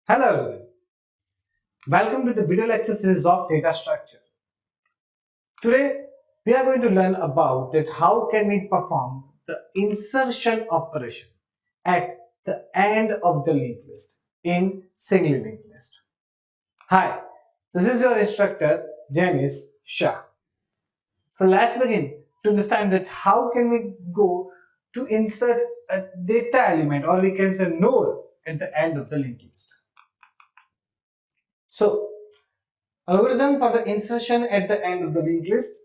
Hello everyone, welcome to the video lecture series of data structure. Today we are going to learn about that how can we perform the insertion operation at the end of the linked list in single linked list. Hi, this is your instructor Janice Shah. So let's begin to understand that how can we go to insert a data element or we can say node at the end of the linked list. So algorithm for the insertion at the end of the linked list.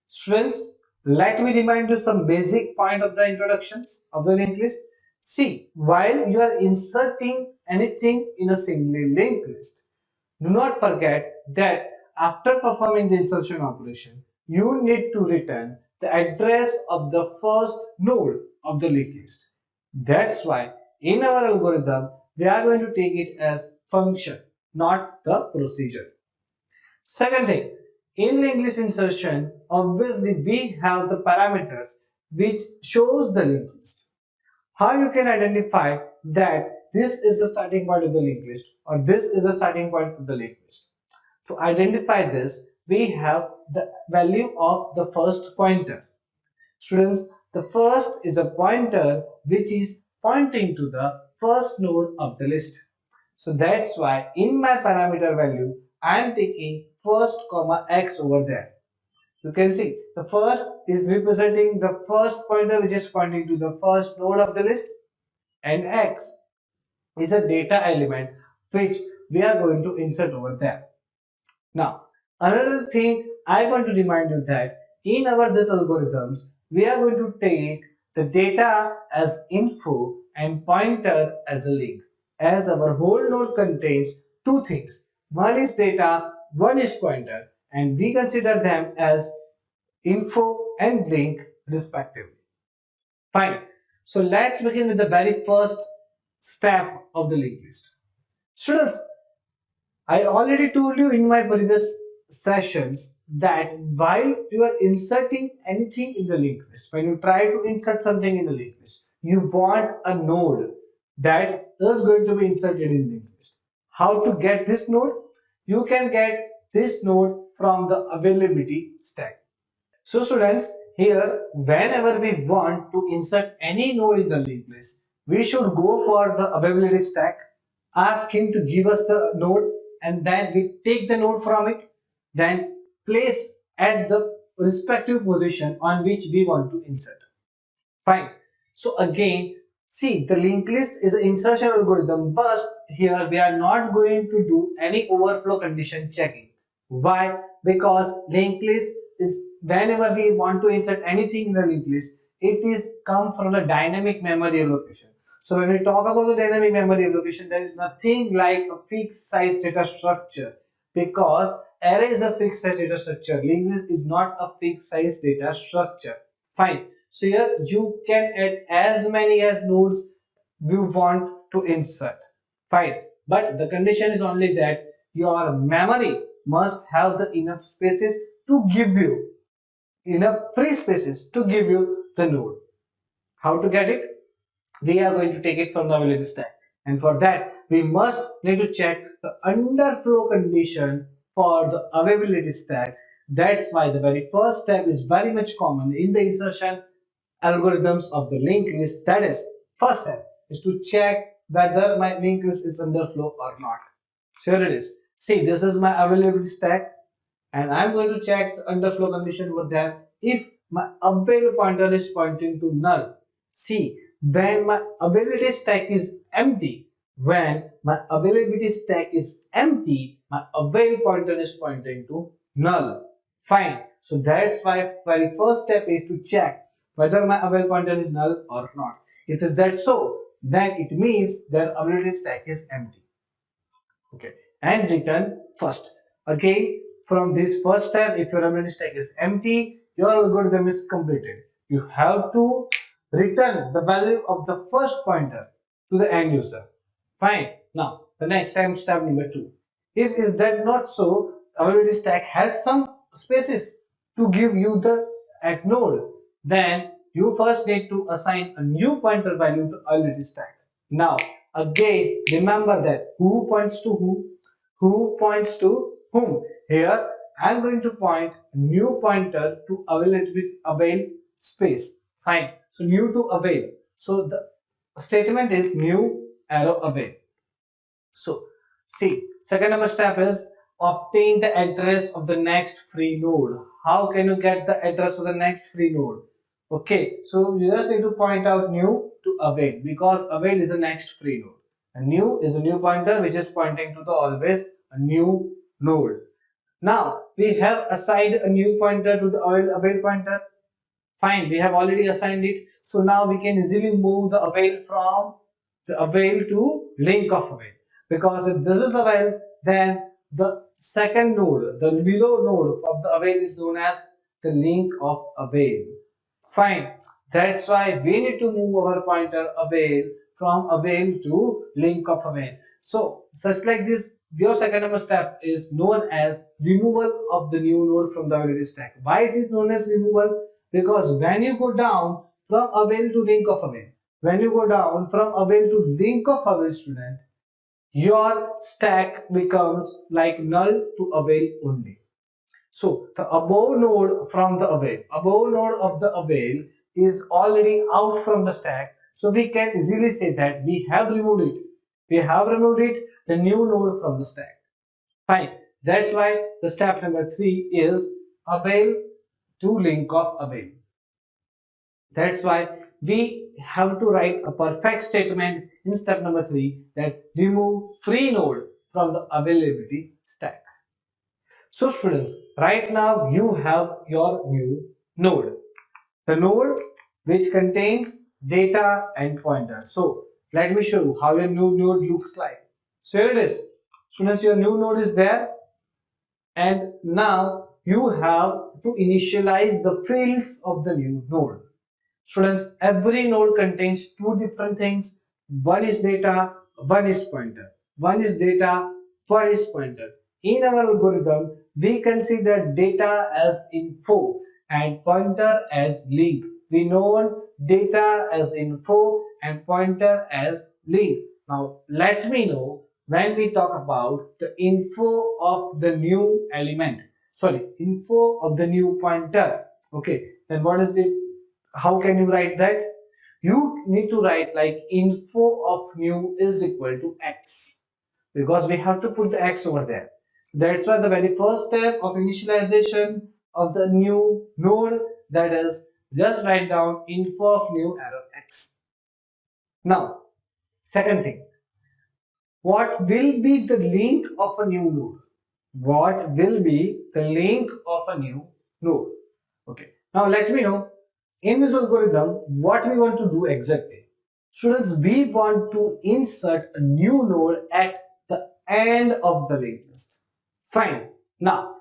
Students, let me remind you some basic point of the introductions of the linked list. See, while you are inserting anything in a single linked list, do not forget that after performing the insertion operation, you need to return the address of the first node of the linked list. That's why in our algorithm, we are going to take it as function, not the procedure. Second thing, in linked list insertion, obviously we have the parameters which shows the linked list. How you can identify that this is the starting point of the linked list or this is the starting point of the linked list. To identify this, we have the value of the first pointer. Students, the first is a pointer which is pointing to the first node of the list. So that's why in my parameter value, I am taking first comma x over there. You can see the first is representing the first pointer which is pointing to the first node of the list, and x is a data element which we are going to insert over there. Now, another thing I want to remind you that in our this algorithms, we are going to take the data as info and pointer as a link, as our whole node contains two things. One is data, one is pointer, and we consider them as info and link respectively. Fine. So let's begin with the very first step of the linked list. Students, I already told you in my previous sessions that while you are inserting anything in the linked list, when you try to insert something in the linked list, you want a node that is going to be inserted in the linked list. How to get this node? You can get this node from the availability stack. So students, here whenever we want to insert any node in the linked list, we should go for the availability stack, ask him to give us the node, and then we take the node from it, then place at the respective position on which we want to insert. Fine. So again, see, the linked list is an insertion algorithm, but here we are not going to do any overflow condition checking. Why? Because linked list is whenever we want to insert anything in the linked list, it is come from the dynamic memory allocation. So when we talk about the dynamic memory allocation, there is nothing like a fixed size data structure, because array is a fixed size data structure. Linked list is not a fixed size data structure. Fine. So here you can add as many as nodes you want to insert. Fine. But the condition is only that your memory must have the enough spaces to give you enough free spaces to give you the node. How to get it? We are going to take it from the availability stack, and for that we must need to check the underflow condition for the availability stack. That's why the very first step is very much common in the insertion algorithms of the linked list. That is, first step is to check whether my linked list is underflow or not. So here it is. See, this is my availability stack, and I'm going to check the underflow condition over there. If my avail pointer is pointing to null, see, when my availability stack is empty, when my availability stack is empty, my avail pointer is pointing to null. Fine. So that's why very first step is to check whether my avail pointer is null or not. If is that so, then it means that availability stack is empty. Okay, and return first. Again, from this first step, if your availability stack is empty, your algorithm is completed. You have to return the value of the first pointer to the end user. Fine. Now the next step number 2. If is that not so, availability stack has some spaces to give you the node, then you first need to assign a new pointer value to availability stack. Now Again, remember that who points to who points to whom. Here, I am going to point new pointer to avail space. Fine. So new to avail. So the statement is new arrow avail. So see, second number step is obtain the address of the next free node. How can you get the address of the next free node? Okay, so you just need to point out new to avail because avail is the next free node. And new is a new pointer which is pointing to the always a new node. Now we have assigned a new pointer to the avail pointer. Fine, we have already assigned it. So now we can easily move the avail from the avail to link of avail. Because if this is avail, then the second node, the below node of the avail is known as the link of avail. Fine. That's why we need to move our pointer avail from avail to link of avail. So just like this, your second number step is known as removal of the new node from the availability stack. Why it is known as removal? Because when you go down from avail to link of avail, when you go down from avail to link of avail student, your stack becomes like null to avail only. So the above node from the avail, above node of the avail is already out from the stack. So we can easily say that we have removed it. We have removed it, the new node from the stack. Fine. That's why the step number 3 is avail to link of avail. That's why we have to write a perfect statement in step number 3 that remove free node from the availability stack. So students, right now you have your new node. The node which contains data and pointers. So let me show you how your new node looks like. So here it is. Students, your new node is there. And now you have to initialize the fields of the new node. Students, every node contains two different things. One is data, one is pointer. One is data, one is pointer. In our algorithm, we consider data as info and pointer as link. We know data as info and pointer as link. Now, let me know when we talk about the info of the new element. Sorry, info of the new pointer. Okay, then what is the how can you write that? You need to write like info of new is equal to x because we have to put the x over there. That's why the very first step of initialization of the new node, that is just write down info of new arrow x. Now, second thing, what will be the link of a new node? What will be the link of a new node? Okay, now let me know in this algorithm what we want to do exactly. Students, we want to insert a new node at the end of the linked list. Fine. Now,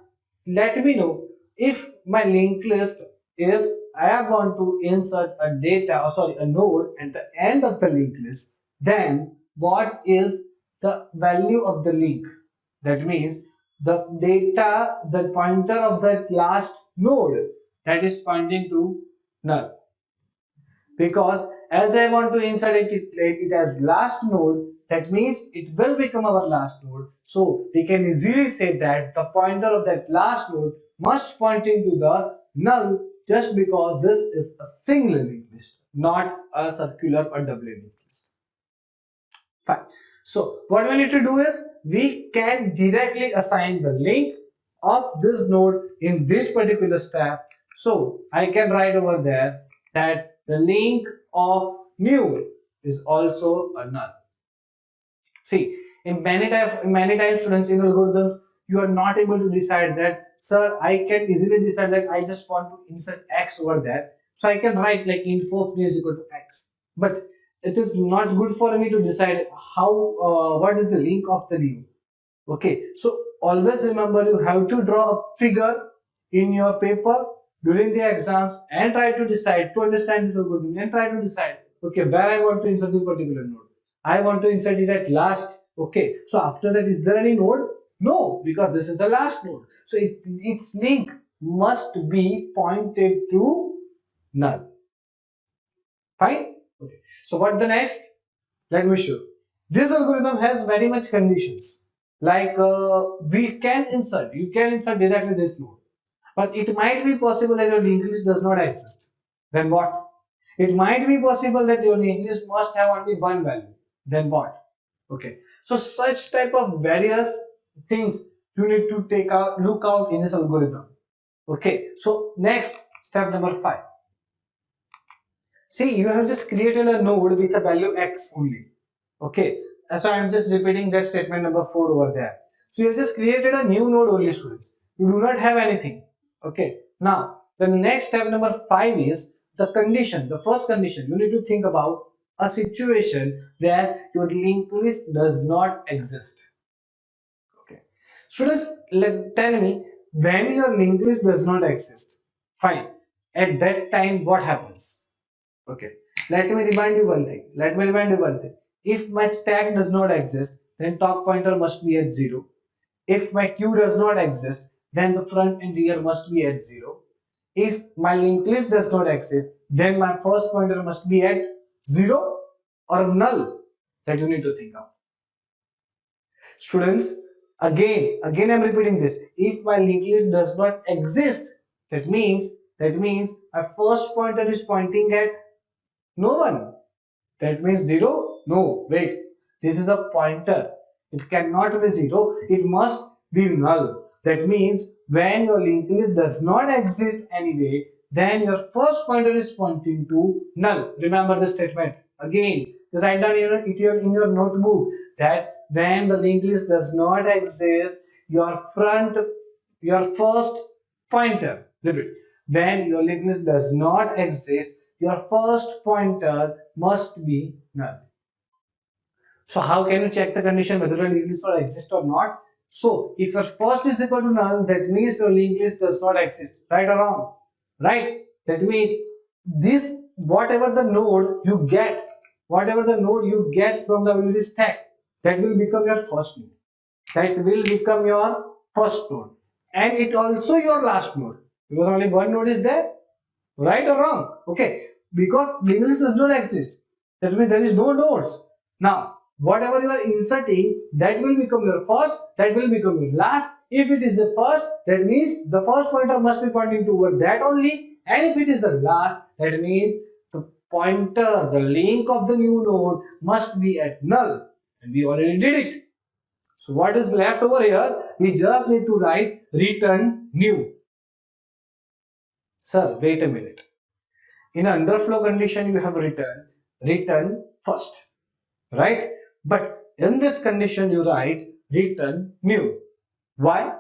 let me know if my linked list, if I want to insert a data, or sorry, a node at the end of the linked list, then what is the value of the link? That means the data, the pointer of that last node that is pointing to null. Because as I want to insert it as last node, that means it will become our last node. So we can easily say that the pointer of that last node must point into the null just because this is a single linked list, not a circular or double linked list. Fine. So what we need to do is we can directly assign the link of this node in this particular step. So I can write over there that the link of new is also a null. See, in many times students in algorithms, you are not able to decide that, sir, I can easily decide that I just want to insert x over there. So I can write like info of new is equal to x. But it is not good for me to decide how what is the link of the new. Okay, so always remember you have to draw a figure in your paper during the exams and try to decide to understand this algorithm and try to decide okay where I want to insert this particular node. I want to insert it at last. Okay, so after that, is there any node? No, because this is the last node. So its link must be pointed to null. Fine. Okay. So what the next? Let me show. This algorithm has very much conditions. Like we can insert, you can insert directly this node, but it might be possible that your linked list does not exist. Then what? It might be possible that your linked list must have only one value. Then what? Okay. So such type of various things you need to look out in this algorithm. Okay. So next, step number 5. See, you have just created a node with a value x only. Okay, so I am just repeating that statement number 4 over there. So you have just created a new node only, students. You do not have anything. Okay, now the next step number 5 is the condition. The first condition, you need to think about a situation where your linked list does not exist. Okay, students, tell me when your linked list does not exist. Fine. At that time, what happens? Okay, let me remind you one thing. If my stack does not exist, then top pointer must be at 0. If my queue does not exist, then the front and rear must be at 0. If my linked list does not exist, then my first pointer must be at 0 or null. That you need to think of. Students, again I'm repeating this. If my linked list does not exist, that means my first pointer is pointing at no one. That means 0? No, wait. This is a pointer. It cannot be 0. It must be null. That means when your linked list does not exist anyway, then your first pointer is pointing to null. Remember this statement. Again, just write down in your notebook that when the linked list does not exist, your first pointer. Repeat. When your linked list does not exist, your first pointer must be null. So how can you check the condition whether your linked list exists or not? So if your first is equal to null, that means your linked list does not exist. Right or wrong? Right? That means this whatever the node you get from the availability stack, that will become your first node. That will become your first node. And it also your last node. Because only one node is there. Right or wrong? Okay. Because linked list does not exist. That means there is no nodes. Now, whatever you are inserting, that will become your first, that will become your last. If it is the first, that means the first pointer must be pointing toward that only. And if it is the last, that means the pointer, the link of the new node must be at null. And we already did it. So what is left over here? We just need to write return new. Sir, wait a minute. In underflow condition, you have return first, right? But in this condition, you write return new. Why?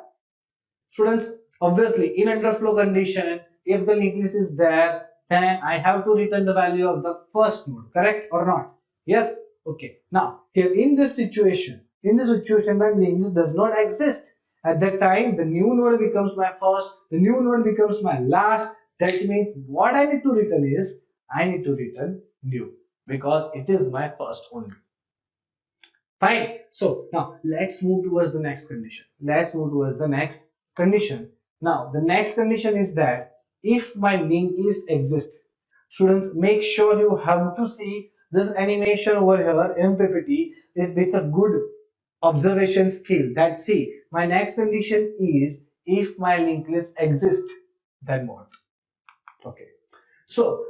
Students, obviously, in underflow condition, if the linked list is there, then I have to return the value of the first node, correct or not? Yes? Okay. Now, here in this situation, my linked list does not exist. At that time, the new node becomes my first, the new node becomes my last. That means what I need to return is, I need to return new because it is my first only. Fine. So now let's move towards the next condition. Now the next condition is that if my linked list exists, students, make sure you have to see this animation over here in PPT with a good observation skill. That see, my next condition is if my linked list exists, then what? Okay. So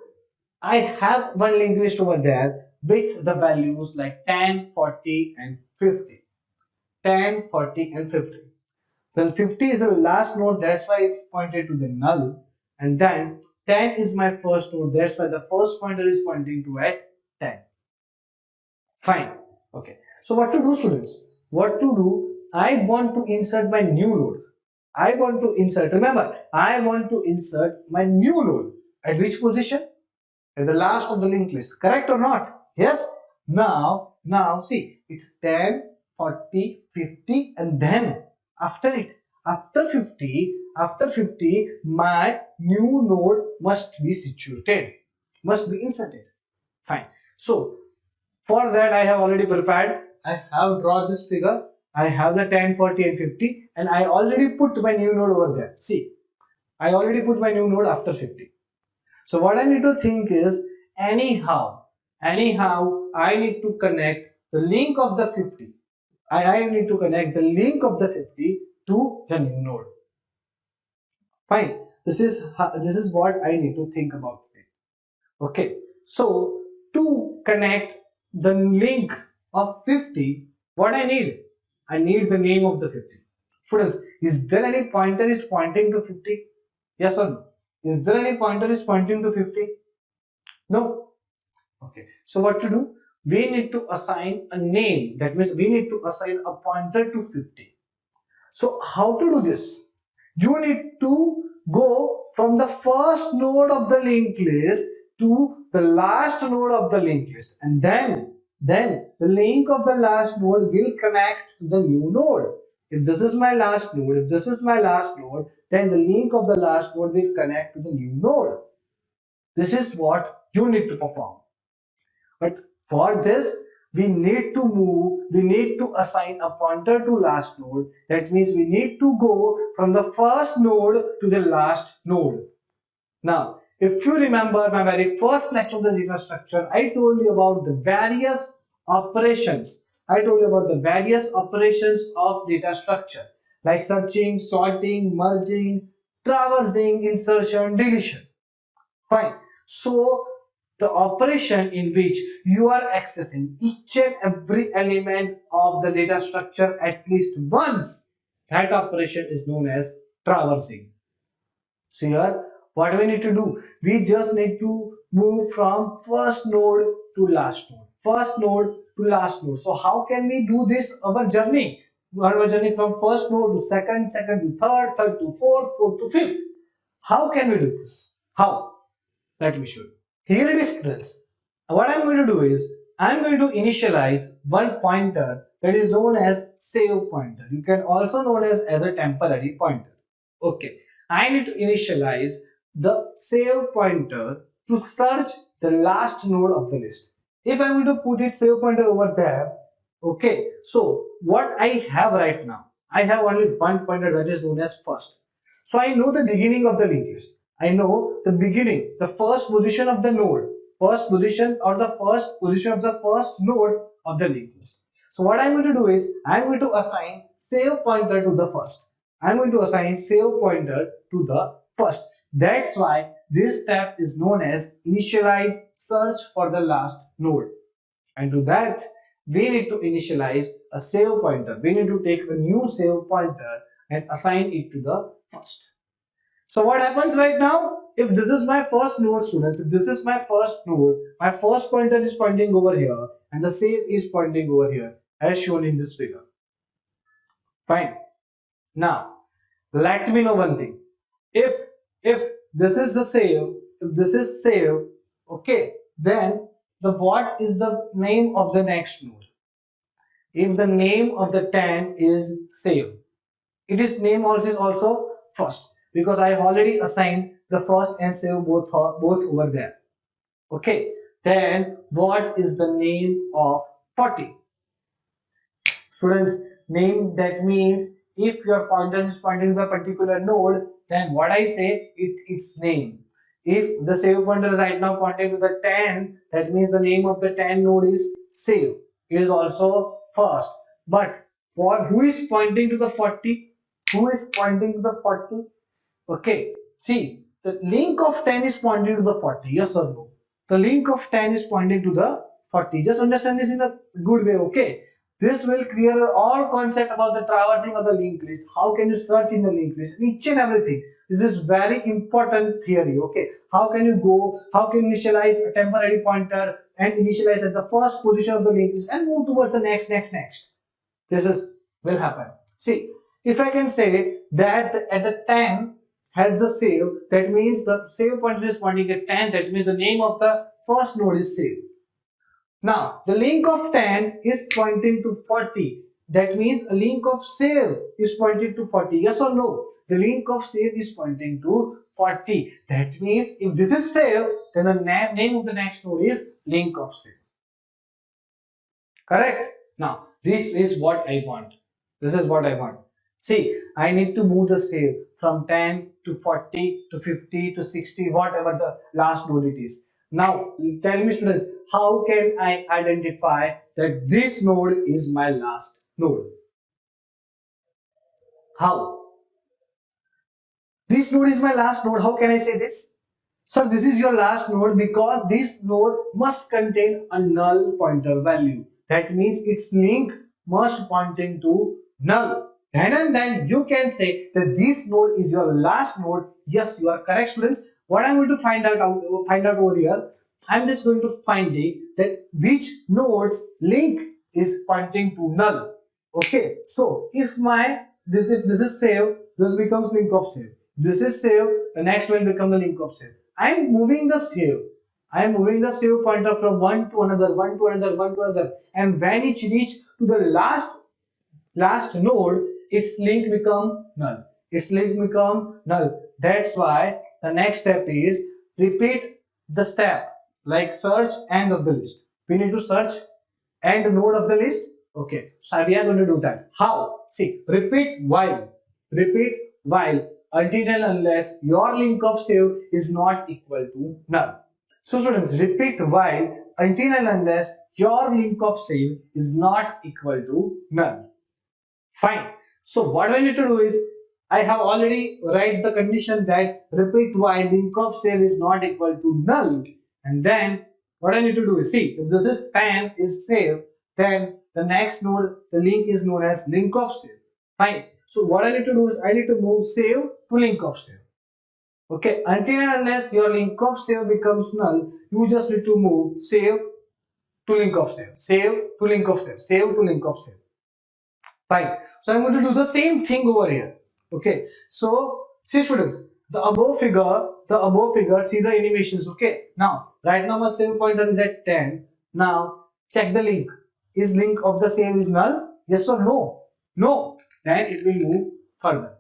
I have one linked list over there with the values like 10, 40 and 50. 10, 40 and 50. Then 50 is the last node, that's why it's pointed to the null. And then 10 is my first node, that's why the first pointer is pointing to at 10. Fine. Okay. So what to do, students? What to do? I want to insert my new node. Remember, I want to insert my new node. At which position? At the last of the linked list. Correct or not? Yes? Now see, it's 10, 40, 50 and then after it, after 50, my new node must be situated, must be inserted. Fine. So for that I have already prepared. I have drawn this figure. I have the 10, 40 and 50 and I already put my new node over there. See, I already put my new node after 50. So what I need to think is anyhow I need to connect the link of the 50. I need to connect the link of the 50 to the new node. Fine. This is what I need to think about it. Okay. So to connect the link of 50, what I need? I need the name of the 50. Students, is there any pointer is pointing to 50? Yes or no? Is there any pointer is pointing to 50? No. Okay. So what to do? We need to assign a name. That means we need to assign a pointer to 50. So how to do this? You need to go from the first node of the linked list to the last node of the linked list, and then the link of the last node will connect to the new node. If this is my last node, if this is my last node, then the link of the last node will connect to the new node. This is what you need to perform. But for this, we need to assign a pointer to last node. That means we need to go from the first node to the last node. Now, if you remember my very first lecture of the data structure, I told you about the various operations. I told you about the various operations of data structure, like searching, sorting, merging, traversing, insertion, deletion. Fine. So the operation in which you are accessing each and every element of the data structure at least once, that operation is known as traversing. So here, what we need to do? We just need to move from first node to last node. First node to last node. So how can we do this? Our journey. Our journey from first node to second, second to third, third to fourth, fourth to fifth. How can we do this? How? Let me show you. Here it is, friends. What I'm going to do is I'm going to initialize one pointer that is known as save pointer. You can also known as a temporary pointer. Okay. I need to initialize the save pointer to search the last node of the list. If I am going to put it save pointer over there, okay. So what I have right now, I have only one pointer that is known as first. So I know the beginning of the linked list. I know the beginning, the first position of the node, first position or the first position of the first node of the linked list. So what I'm going to do is I'm going to assign save pointer to the first. I'm going to assign save pointer to the first. That's why this step is known as initialize search for the last node. And to that, we need to initialize a save pointer. We need to take a new save pointer and assign it to the first. So what happens right now? If this is my first node, students, if this is my first node, my first pointer is pointing over here and the save is pointing over here as shown in this figure. Fine. Now, let me know one thing. If if this is the save, if this is save, okay, then the what is the name of the next node? If the name of the 10 is save, it is name also is also first because I have already assigned the first and save both over there. Okay, then what is the name of 40? Students, name, that means if your pointer is pointing to a particular node, then what I say its name. If the save pointer is right now pointing to the 10, that means the name of the 10 node is save. It is also first. But for who is pointing to the 40? Who is pointing to the 40? Okay, see, the link of 10 is pointing to the 40, yes or no? The link of 10 is pointing to the 40. Just understand this in a good way, okay? This will clear all concept about the traversing of the linked list. How can you search in the linked list? Each and everything. This is very important theory, okay? How can you go, how can you initialize a temporary pointer and initialize at the first position of the linked list and move towards the next. This is will happen. See, if I can say that at the 10 has the save, that means the save pointer is pointing at 10, that means the name of the first node is save. Now, the link of 10 is pointing to 40. That means a link of save is pointing to 40. Yes or no? The link of save is pointing to 40. That means if this is save, then the name of the next node is link of save. Correct? Now, this is what I want. This is what I want. See, I need to move the save from 10 to 40 to 50 to 60, whatever the last node it is. Now tell me students, how can I identify that this node is my last node? How? This node is my last node. How can I say this? Sir, this is your last node because this node must contain a null pointer value. That means its link must pointing to null. Then and then you can say that this node is your last node. Yes, you are correct, students. What I'm going to find out over here, I'm just going to find it that which node's link is pointing to null. Okay, so if this is save, this becomes link of save. This is save, the next will become the link of save. I am moving the save. I am moving the save pointer from one to another, one to another, one to another, and when it reach to the last node, its link become null. Its link become null. That's why the next step is repeat the step like search end of the list. We need to search end node of the list. Okay, so we are going to do that. How? See, repeat while until and unless your link of save is not equal to null. So students, repeat while until and unless your link of save is not equal to null. Fine. So what I need to do is I have already write the condition that repeat while link of save is not equal to null, and then what I need to do is see if this is 10 is save, then the next node the link is known as link of save. Fine. So what I need to do is I need to move save to link of save. Okay, until and unless your link of save becomes null, you just need to move save to link of save, save to link of save, save to link of save. Fine. So I'm going to do the same thing over here. Okay. So see students, the above figure, see the animations. Okay. Now, right now my save pointer is at 10. Now check the link. Is link of the save is null? Yes or no? No. Then it will move further.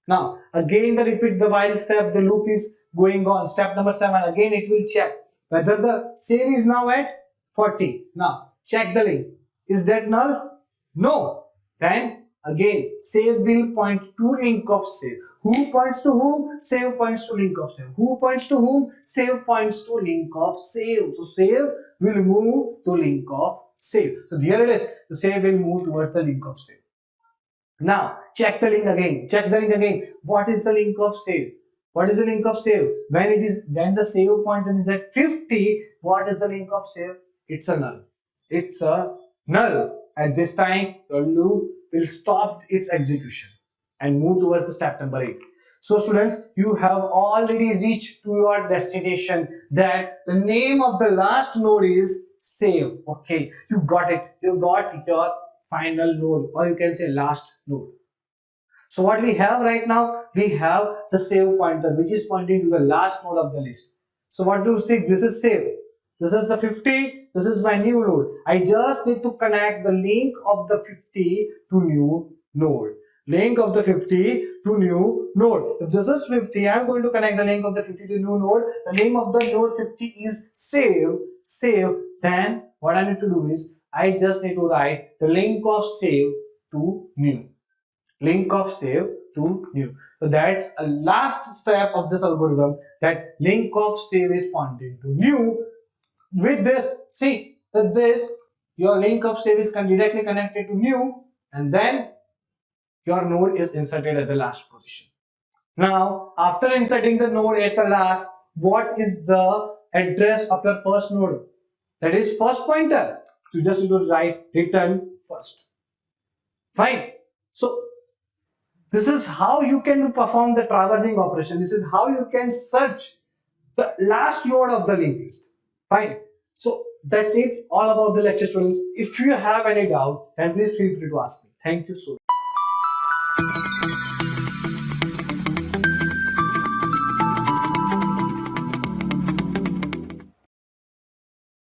Now again the repeat the while step, the loop is going on. Step number 7. Again it will check whether the save is now at 40. Now check the link. Is that null? No. Then again save will point to link of save. Who points to whom? Save points to link of save. Who points to whom? Save points to link of save. So save will move to link of save. So here it is. The save will move towards the link of save. Now check the link again. Check the link again. What is the link of save? What is the link of save? When the save pointer is at 50, what is the link of save? It's a null. It's a null. At this time, the loop will stop its execution and move towards the step number 8. So students, you have already reached to your destination, that the name of the last node is save. Okay, you got it. You got your final node, or you can say last node. So what we have right now, we have the save pointer which is pointing to the last node of the list. So what do you think? This is save. This is the 50. This is my new node. I just need to connect the link of the 50 to new node. Link of the 50 to new node. If this is 50, I am going to connect the link of the 50 to new node. The name of the node 50 is save. Save. Then what I need to do is I just need to write the link of save to new. Link of save to new. So that's a last step of this algorithm, that link of save is pointing to new. With this, see that this your link of save is directly connected to new, and then your node is inserted at the last position. Now after inserting the node at the last, what is the address of your first node? That is first pointer. So just need to write return first. Fine. So this is how you can perform the traversing operation. This is how you can search the last node of the linked list. Fine. So that's it all about the lecture, students. If you have any doubt, then please feel free to ask me. Thank you so much.